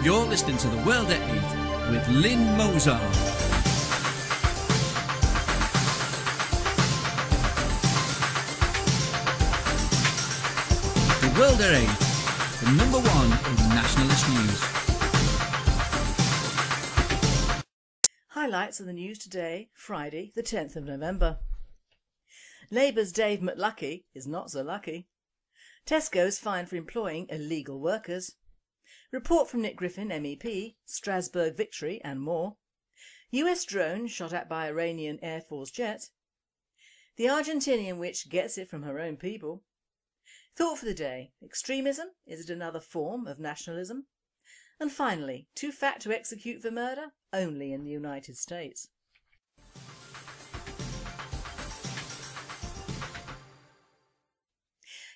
You're listening to The World at 8 with Lynn Mozart. The World at 8, the number one in nationalist news. Highlights of the news today, Friday the 10th of November. Labour's Dave McLuckie is not so lucky. Tesco's fined for employing illegal workers. Report from Nick Griffin MEP, Strasbourg victory and more. US drone shot at by Iranian Air Force jet. The Argentinian witch gets it from her own people. Thought for the day, extremism, is it another form of nationalism? And finally, too fat to execute for murder? Only in the United States.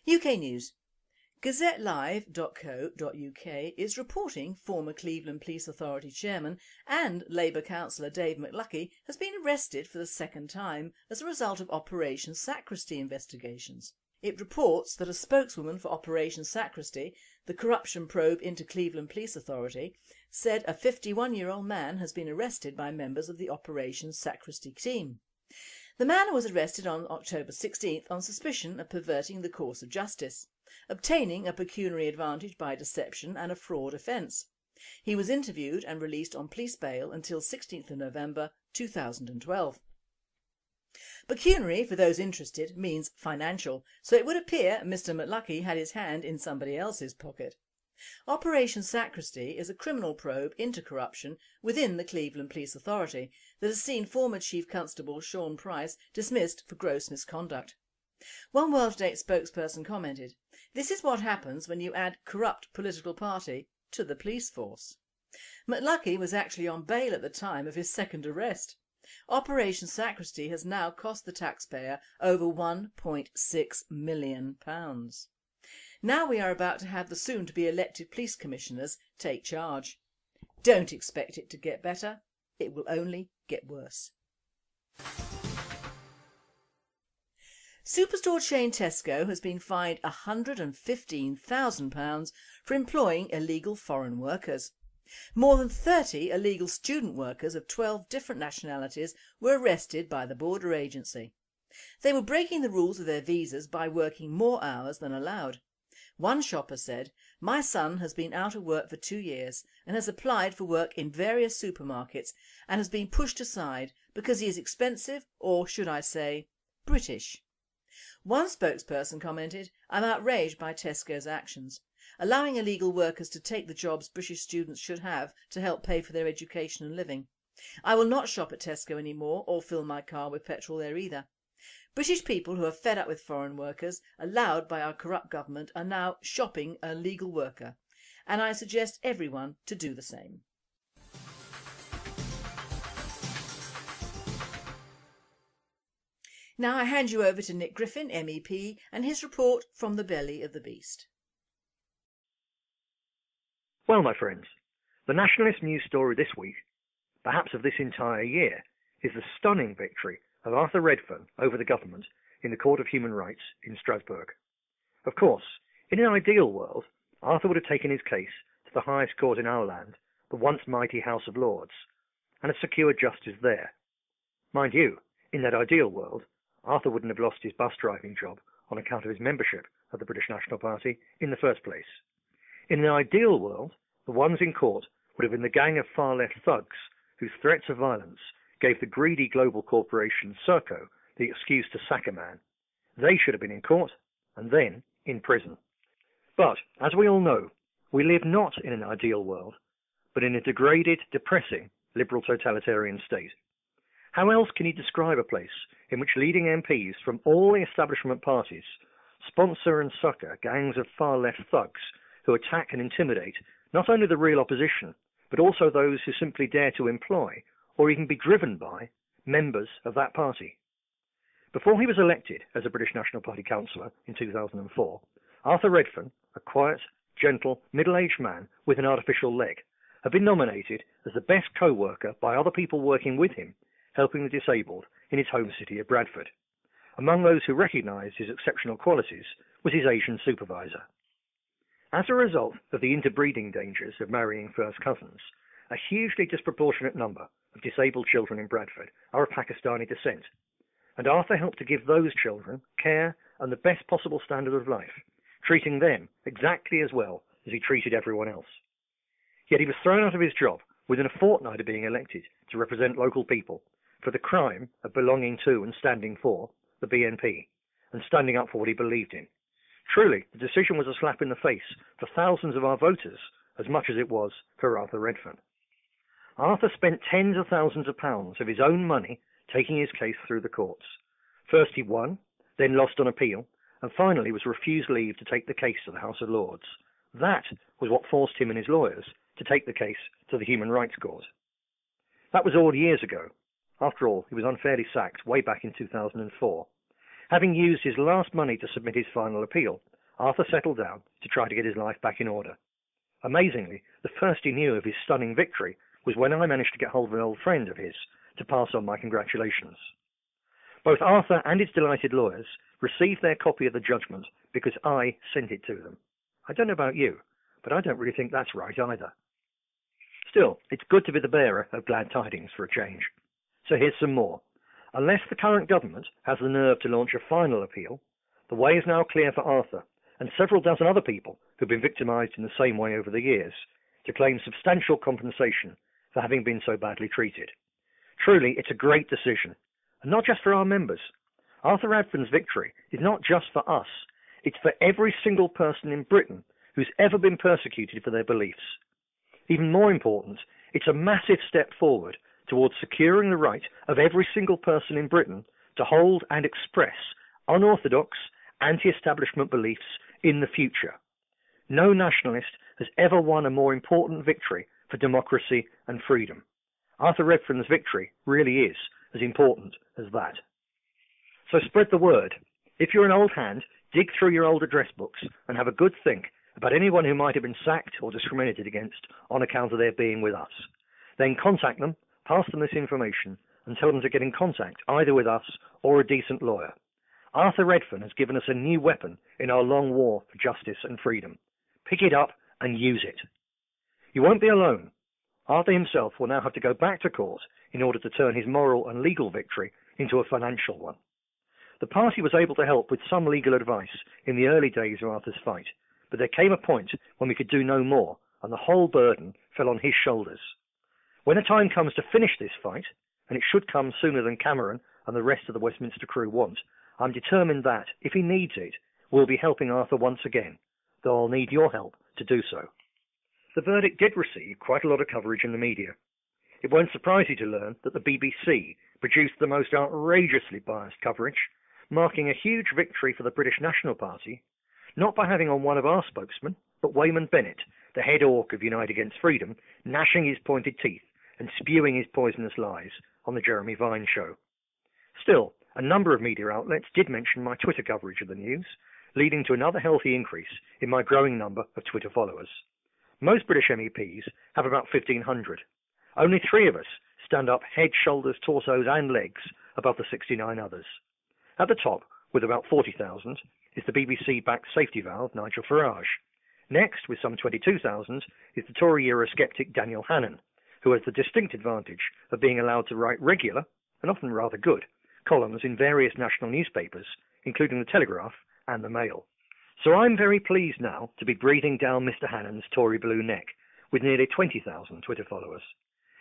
UK News. GazetteLive.co.uk is reporting former Cleveland Police Authority chairman and Labour councillor Dave McLuckie has been arrested for the second time as a result of Operation Sacristy investigations. It reports that a spokeswoman for Operation Sacristy, the corruption probe into Cleveland Police Authority, said a 51-year-old man has been arrested by members of the Operation Sacristy team. The man was arrested on October 16th on suspicion of perverting the course of justice, obtaining a pecuniary advantage by deception and a fraud offence. He was interviewed and released on police bail until 16th of November 2012. Pecuniary, for those interested, means financial, so it would appear Mr McLuckie had his hand in somebody else's pocket. Operation Sacristy is a criminal probe into corruption within the Cleveland Police Authority that has seen former Chief Constable Sean Price dismissed for gross misconduct. One World Date spokesperson commented, "This is what happens when you add corrupt political party to the police force." McLuckie was actually on bail at the time of his second arrest. Operation Sacristy has now cost the taxpayer over £1.6 million. Now we are about to have the soon-to-be elected police commissioners take charge. Don't expect it to get better, it will only get worse. Superstore chain Tesco has been fined £115,000 for employing illegal foreign workers. More than 30 illegal student workers of 12 different nationalities were arrested by the border agency. They were breaking the rules of their visas by working more hours than allowed. One shopper said, "My son has been out of work for 2 years and has applied for work in various supermarkets and has been pushed aside because he is expensive, or should I say, British." One spokesperson commented, "I'm outraged by Tesco's actions, allowing illegal workers to take the jobs British students should have to help pay for their education and living. I will not shop at Tesco anymore or fill my car with petrol there either. British people who are fed up with foreign workers allowed by our corrupt government are now shopping a legal worker, and I suggest everyone to do the same." Now I hand you over to Nick Griffin MEP and his report from the belly of the beast. Well, my friends, the nationalist news story this week, perhaps of this entire year, is the stunning victory of Arthur Redfern over the government in the Court of Human Rights in Strasbourg. Of course, in an ideal world, Arthur would have taken his case to the highest court in our land, the once mighty House of Lords, and have secured justice there. Mind you, in that ideal world, Arthur wouldn't have lost his bus driving job on account of his membership of the British National Party in the first place. In an ideal world, the ones in court would have been the gang of far-left thugs whose threats of violence gave the greedy global corporation Serco the excuse to sack a man. They should have been in court and then in prison. But, as we all know, we live not in an ideal world, but in a degraded, depressing, liberal totalitarian state. How else can you describe a place in which leading MPs from all the establishment parties sponsor and succour gangs of far-left thugs who attack and intimidate not only the real opposition, but also those who simply dare to employ, or even be driven by, members of that party? Before he was elected as a British National Party councillor in 2004, Arthur Redfern, a quiet, gentle, middle-aged man with an artificial leg, had been nominated as the best co-worker by other people working with him, helping the disabled in his home city of Bradford. Among those who recognised his exceptional qualities was his Asian supervisor. As a result of the interbreeding dangers of marrying first cousins, a hugely disproportionate number of disabled children in Bradford are of Pakistani descent, and Arthur helped to give those children care and the best possible standard of life, treating them exactly as well as he treated everyone else. Yet he was thrown out of his job within a fortnight of being elected to represent local people for the crime of belonging to and standing for the BNP and standing up for what he believed in. Truly, the decision was a slap in the face for thousands of our voters as much as it was for Arthur Redfern. Arthur spent tens of thousands of pounds of his own money taking his case through the courts. First he won, then lost on appeal, and finally was refused leave to take the case to the House of Lords. That was what forced him and his lawyers to take the case to the Human Rights Court. That was all years ago. After all, he was unfairly sacked way back in 2004. Having used his last money to submit his final appeal, Arthur settled down to try to get his life back in order. Amazingly, the first he knew of his stunning victory was when I managed to get hold of an old friend of his to pass on my congratulations. Both Arthur and his delighted lawyers received their copy of the judgment because I sent it to them. I don't know about you, but I don't really think that's right either. Still, it's good to be the bearer of glad tidings for a change. So here's some more. Unless the current government has the nerve to launch a final appeal, the way is now clear for Arthur and several dozen other people who've been victimised in the same way over the years to claim substantial compensation for having been so badly treated. Truly, it's a great decision, and not just for our members. Arthur Redfern's victory is not just for us, it's for every single person in Britain who's ever been persecuted for their beliefs. Even more important, it's a massive step forward towards securing the right of every single person in Britain to hold and express unorthodox, anti-establishment beliefs in the future. No nationalist has ever won a more important victory for democracy and freedom. Arthur Redfern's victory really is as important as that. So spread the word. If you're an old hand, dig through your old address books and have a good think about anyone who might have been sacked or discriminated against on account of their being with us. Then contact them, pass them this information, and tell them to get in contact either with us or a decent lawyer. Arthur Redfern has given us a new weapon in our long war for justice and freedom. Pick it up and use it. You won't be alone. Arthur himself will now have to go back to court in order to turn his moral and legal victory into a financial one. The party was able to help with some legal advice in the early days of Arthur's fight, but there came a point when we could do no more, and the whole burden fell on his shoulders. When the time comes to finish this fight, and it should come sooner than Cameron and the rest of the Westminster crew want, I'm determined that, if he needs it, we'll be helping Arthur once again, though I'll need your help to do so. The verdict did receive quite a lot of coverage in the media. It won't surprise you to learn that the BBC produced the most outrageously biased coverage, marking a huge victory for the British National Party, not by having on one of our spokesmen, but Wayman Bennett, the head orc of Unite Against Freedom, gnashing his pointed teeth and spewing his poisonous lies on the Jeremy Vine show. Still, a number of media outlets did mention my Twitter coverage of the news, leading to another healthy increase in my growing number of Twitter followers. Most British MEPs have about 1,500. Only 3 of us stand up head, shoulders, torsos and legs above the 69 others. At the top, with about 40,000, is the BBC-backed safety valve Nigel Farage. Next, with some 22,000, is the Tory Eurosceptic Daniel Hannan, who has the distinct advantage of being allowed to write regular, and often rather good, columns in various national newspapers, including the Telegraph and the Mail. So I'm very pleased now to be breathing down Mr. Hannan's Tory blue neck, with nearly 20,000 Twitter followers.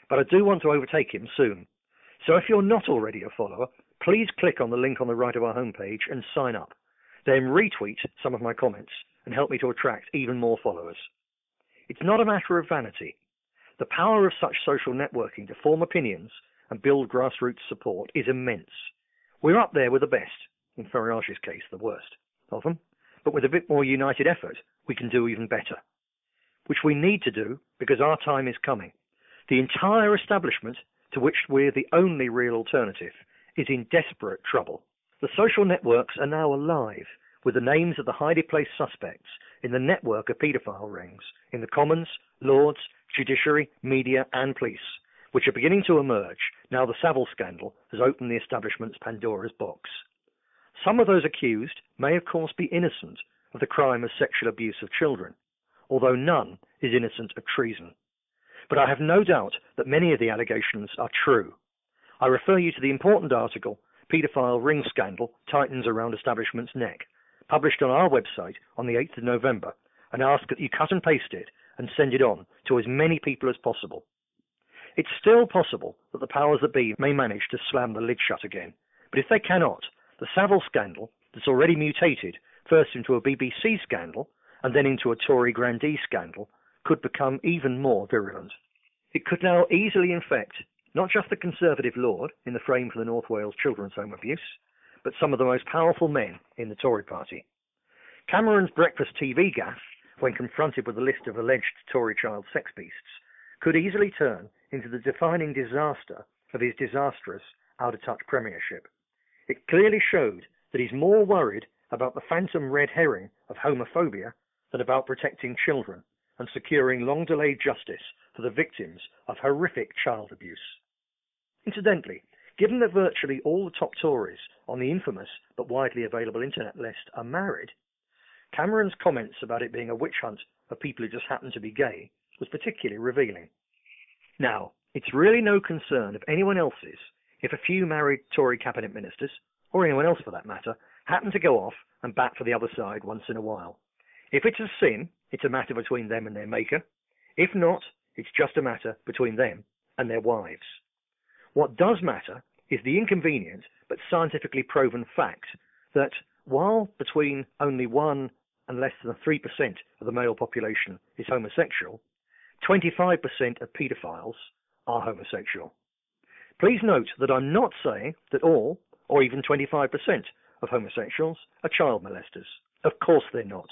But I do want to overtake him soon. So if you're not already a follower, please click on the link on the right of our homepage and sign up. Then retweet some of my comments and help me to attract even more followers. It's not a matter of vanity. The power of such social networking to form opinions and build grassroots support is immense. We're up there with the best, in Farage's case the worst of them, but with a bit more united effort we can do even better. Which we need to do because our time is coming. The entire establishment, to which we're the only real alternative, is in desperate trouble. The social networks are now alive with the names of the highly placed suspects in the network of paedophile rings in the Commons, Lords, Judiciary, media and police, which are beginning to emerge now the Savile scandal has opened the establishment's Pandora's box. Some of those accused may of course be innocent of the crime of sexual abuse of children, although none is innocent of treason. But I have no doubt that many of the allegations are true. I refer you to the important article, Paedophile Ring Scandal Tightens Around Establishment's Neck, published on our website on the 8th of November, and ask that you cut and paste it and send it on to as many people as possible. It's still possible that the powers that be may manage to slam the lid shut again, but if they cannot, the Savile scandal that's already mutated first into a BBC scandal and then into a Tory grandee scandal could become even more virulent. It could now easily infect not just the Conservative Lord in the frame for the North Wales children's home abuse, but some of the most powerful men in the Tory party. Cameron's breakfast TV gaffe, when confronted with a list of alleged Tory child sex beasts, could easily turn into the defining disaster of his disastrous out-of-touch premiership. It clearly showed that he's more worried about the phantom red herring of homophobia than about protecting children and securing long-delayed justice for the victims of horrific child abuse. Incidentally, given that virtually all the top Tories on the infamous but widely available internet list are married, Cameron's comments about it being a witch hunt of people who just happen to be gay was particularly revealing. Now, it's really no concern of anyone else's if a few married Tory cabinet ministers, or anyone else for that matter, happen to go off and bat for the other side once in a while. If it's a sin, it's a matter between them and their maker. If not, it's just a matter between them and their wives. What does matter is the inconvenient but scientifically proven fact that while between only 1 and less than 3% of the male population is homosexual, 25% of paedophiles are homosexual. Please note that I'm not saying that all, or even 25% of homosexuals are child molesters. Of course they're not.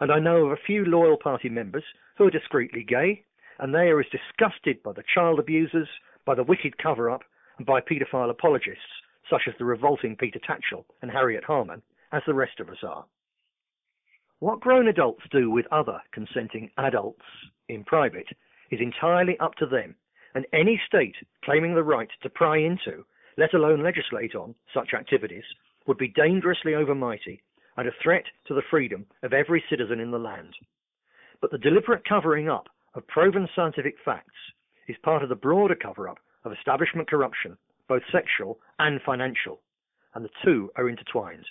And I know of a few loyal party members who are discreetly gay, and they are as disgusted by the child abusers, by the wicked cover-up, and by paedophile apologists, such as the revolting Peter Tatchell and Harriet Harman, as the rest of us are. What grown adults do with other consenting adults in private is entirely up to them, and any state claiming the right to pry into, let alone legislate on, such activities would be dangerously overmighty and a threat to the freedom of every citizen in the land. But the deliberate covering up of proven scientific facts is part of the broader cover-up of establishment corruption, both sexual and financial, and the two are intertwined,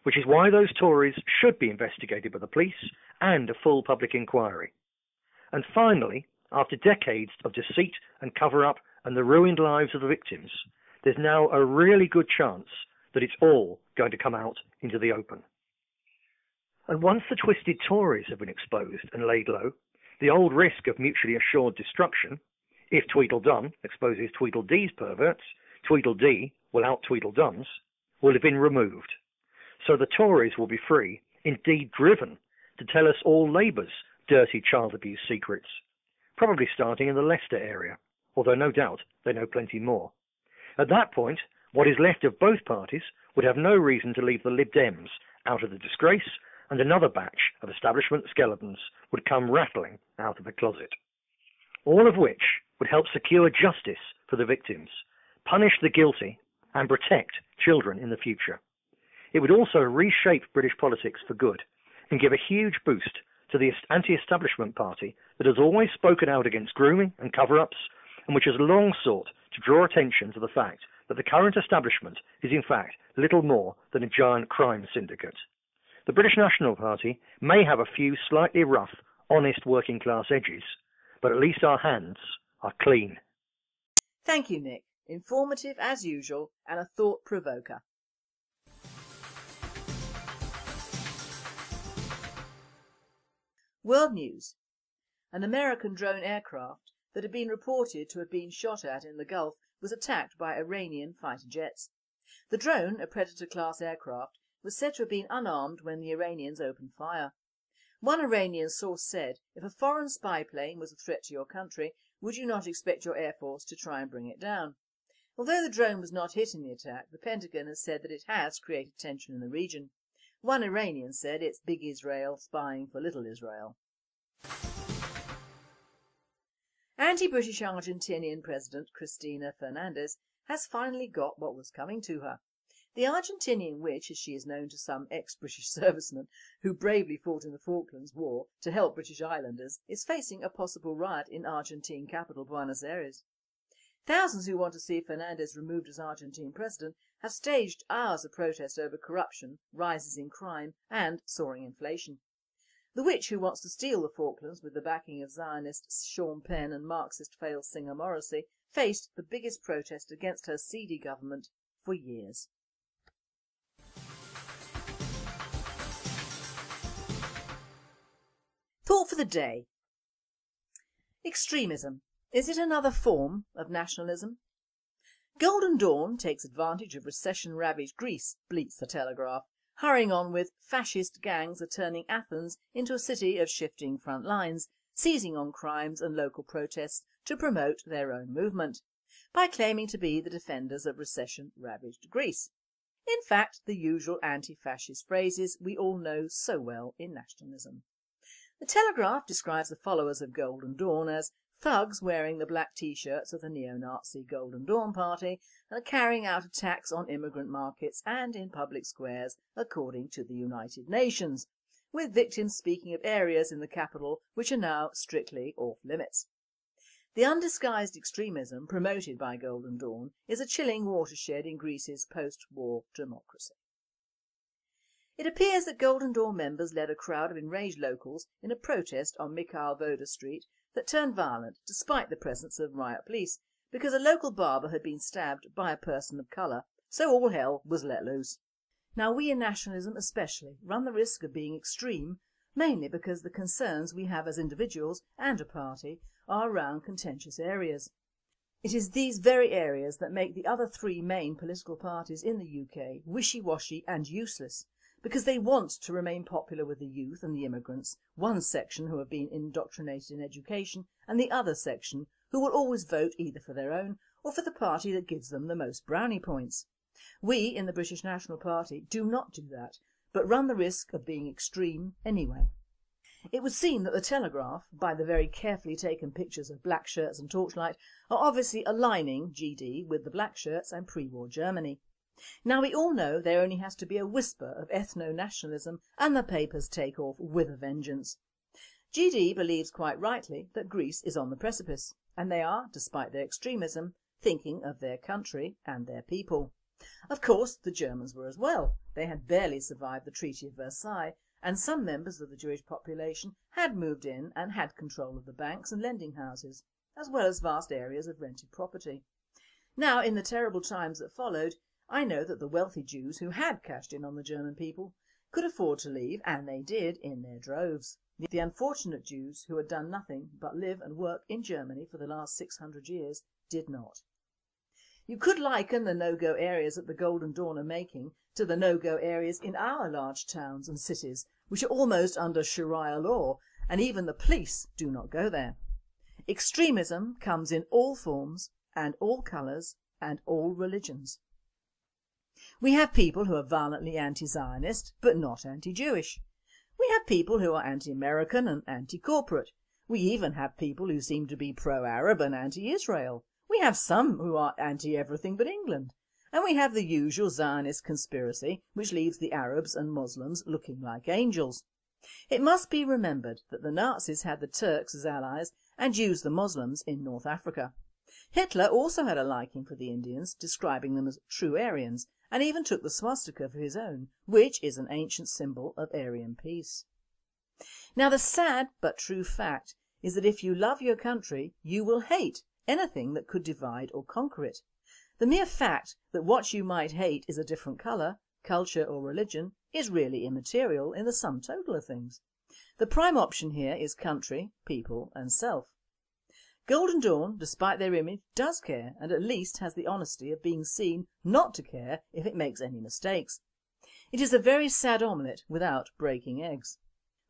which is why those Tories should be investigated by the police and a full public inquiry. And finally, after decades of deceit and cover-up and the ruined lives of the victims, there's now a really good chance that it's all going to come out into the open. And once the twisted Tories have been exposed and laid low, the old risk of mutually assured destruction, if Tweedledum exposes Tweedledee's perverts, Tweedledee will out Tweedledums, will have been removed. So the Tories will be free, indeed driven, to tell us all Labour's dirty child abuse secrets, probably starting in the Leicester area, although no doubt they know plenty more. At that point, what is left of both parties would have no reason to leave the Lib Dems out of the disgrace, and another batch of establishment skeletons would come rattling out of the closet. All of which would help secure justice for the victims, punish the guilty, and protect children in the future. It would also reshape British politics for good and give a huge boost to the anti-establishment party that has always spoken out against grooming and cover-ups, and which has long sought to draw attention to the fact that the current establishment is in fact little more than a giant crime syndicate. The British National Party may have a few slightly rough, honest working class edges, but at least our hands are clean. Thank you, Nick. Informative as usual and a thought-provoker. World news. An American drone aircraft that had been reported to have been shot at in the Gulf was attacked by Iranian fighter jets. The drone, a Predator-class aircraft, was said to have been unarmed when the Iranians opened fire. One Iranian source said, if a foreign spy plane was a threat to your country, would you not expect your air force to try and bring it down? Although the drone was not hit in the attack, the Pentagon has said that it has created tension in the region. One Iranian said it's Big Israel spying for Little Israel. Anti-British Argentinian President Cristina Fernández has finally got what was coming to her. The Argentinian witch, as she is known to some ex-British servicemen who bravely fought in the Falklands War to help British islanders, is facing a possible riot in Argentine capital Buenos Aires. Thousands who want to see Fernandez removed as Argentine president have staged hours of protest over corruption, rises in crime and soaring inflation. The witch, who wants to steal the Falklands with the backing of Zionist Sean Penn and Marxist failed singer Morrissey, faced the biggest protest against her seedy government for years. Thought for the day. Extremism. Is it another form of nationalism? Golden Dawn takes advantage of recession-ravaged Greece, bleats the Telegraph, hurrying on with fascist gangs are turning Athens into a city of shifting front lines, seizing on crimes and local protests to promote their own movement, by claiming to be the defenders of recession-ravaged Greece. In fact, the usual anti-fascist phrases we all know so well in nationalism. The Telegraph describes the followers of Golden Dawn as thugs wearing the black t-shirts of the neo-Nazi Golden Dawn Party and carrying out attacks on immigrant markets and in public squares, according to the United Nations, with victims speaking of areas in the capital which are now strictly off limits. The undisguised extremism promoted by Golden Dawn is a chilling watershed in Greece's post-war democracy. It appears that Golden Dawn members led a crowd of enraged locals in a protest on Mikhail Voda Street that turned violent despite the presence of riot police, because a local barber had been stabbed by a person of colour, so all hell was let loose. Now we in nationalism especially run the risk of being extreme, mainly because the concerns we have as individuals and a party are around contentious areas. It is these very areas that make the other three main political parties in the UK wishy-washy and useless, because they want to remain popular with the youth and the immigrants, one section who have been indoctrinated in education and the other section who will always vote either for their own or for the party that gives them the most brownie points. We in the British National Party do not do that, but run the risk of being extreme anyway. It would seem that the Telegraph, by the very carefully taken pictures of black shirts and torchlight, are obviously aligning GD with the black shirts and pre-war Germany. Now we all know there only has to be a whisper of ethno-nationalism and the papers take off with a vengeance. GD believes quite rightly that Greece is on the precipice, and they are, despite their extremism, thinking of their country and their people. Of course the Germans were as well. They had barely survived the Treaty of Versailles, and some members of the Jewish population had moved in and had control of the banks and lending houses, as well as vast areas of rented property. Now in the terrible times that followed, I know that the wealthy Jews who had cashed in on the German people could afford to leave, and they did in their droves. The unfortunate Jews who had done nothing but live and work in Germany for the last 600 years did not. You could liken the no-go areas that the Golden Dawn are making to the no-go areas in our large towns and cities, which are almost under Sharia law, and even the police do not go there. Extremism comes in all forms and all colours and all religions. We have people who are violently anti-Zionist but not anti-Jewish. We have people who are anti-American and anti-corporate. We even have people who seem to be pro-Arab and anti-Israel. We have some who are anti-everything but England. And we have the usual Zionist conspiracy which leaves the Arabs and Muslims looking like angels. It must be remembered that the Nazis had the Turks as allies and used the Muslims in North Africa. Hitler also had a liking for the Indians, describing them as true Aryans, and even took the swastika for his own, which is an ancient symbol of Aryan peace. Now the sad but true fact is that if you love your country, you will hate anything that could divide or conquer it. The mere fact that what you might hate is a different colour, culture or religion is really immaterial in the sum total of things. The prime option here is country, people and self. Golden Dawn, despite their image, does care and at least has the honesty of being seen not to care if it makes any mistakes. It is a very sad omelette without breaking eggs.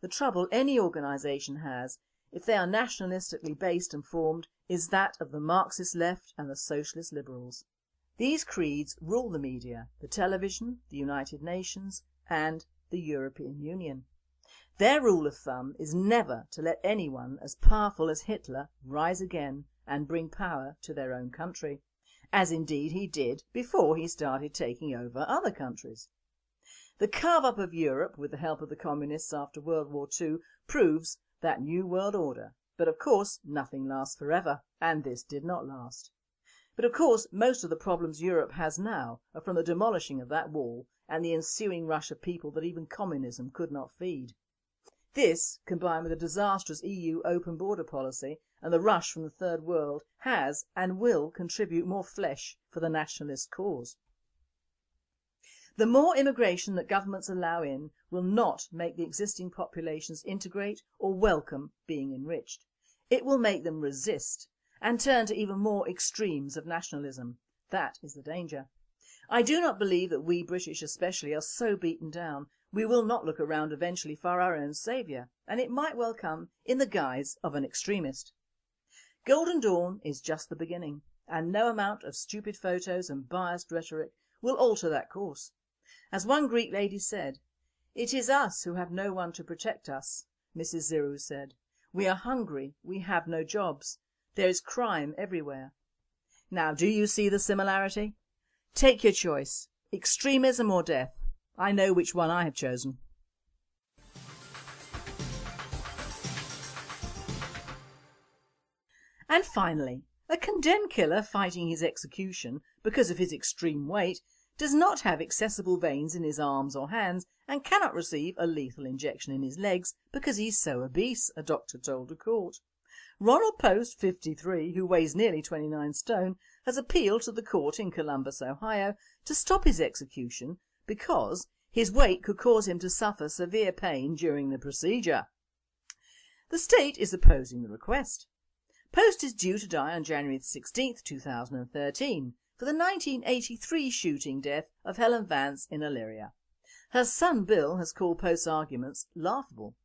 The trouble any organisation has, if they are nationalistically based and formed, is that of the Marxist left and the socialist liberals. These creeds rule the media, the television, the United Nations and the European Union. Their rule of thumb is never to let anyone as powerful as Hitler rise again and bring power to their own country. as indeed he did before he started taking over other countries. The carve-up of Europe with the help of the communists after World War II proves that new world order, but of course nothing lasts forever, and this did not last. But of course most of the problems Europe has now are from the demolishing of that wall and the ensuing rush of people that even communism could not feed. This, combined with a disastrous EU open border policy and the rush from the third world, has and will contribute more flesh for the nationalist cause. The more immigration that governments allow in will not make the existing populations integrate or welcome being enriched. It will make them resist and turn to even more extremes of nationalism. That is the danger. I do not believe that we British especially are so beaten down we will not look around eventually for our own saviour, and it might well come in the guise of an extremist. Golden Dawn is just the beginning, and no amount of stupid photos and biased rhetoric will alter that course. As one Greek lady said, "It is us who have no one to protect us," Mrs. Zirou said. "We are hungry, we have no jobs. There is crime everywhere." Now, do you see the similarity? Take your choice, extremism or death. I know which one I have chosen. And finally, a condemned killer fighting his execution because of his extreme weight does not have accessible veins in his arms or hands and cannot receive a lethal injection in his legs because he's so obese, a doctor told a court. Ronald Post, 53, who weighs nearly 29 stone, has appealed to the court in Columbus, Ohio, to stop his execution because his weight could cause him to suffer severe pain during the procedure. The state is opposing the request. Post is due to die on January 16, 2013 for the 1983 shooting death of Helen Vance in Elyria. Her son Bill has called Post's arguments laughable.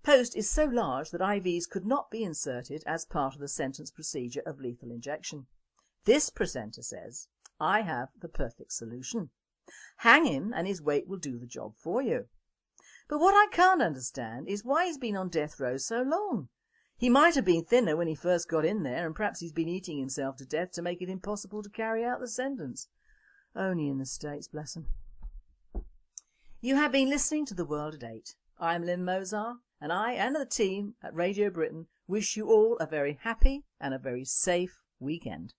Post is so large that IVs could not be inserted as part of the sentence procedure of lethal injection. This presenter says, "I have the perfect solution. Hang him and his weight will do the job for you." But what I can't understand is why he's been on death row so long. He might have been thinner when he first got in there, and perhaps he's been eating himself to death to make it impossible to carry out the sentence. Only in the States, bless him. You have been listening to The World at 8. I'm Lynn Mozart, and I and the team at Radio Britain wish you all a very happy and a very safe weekend.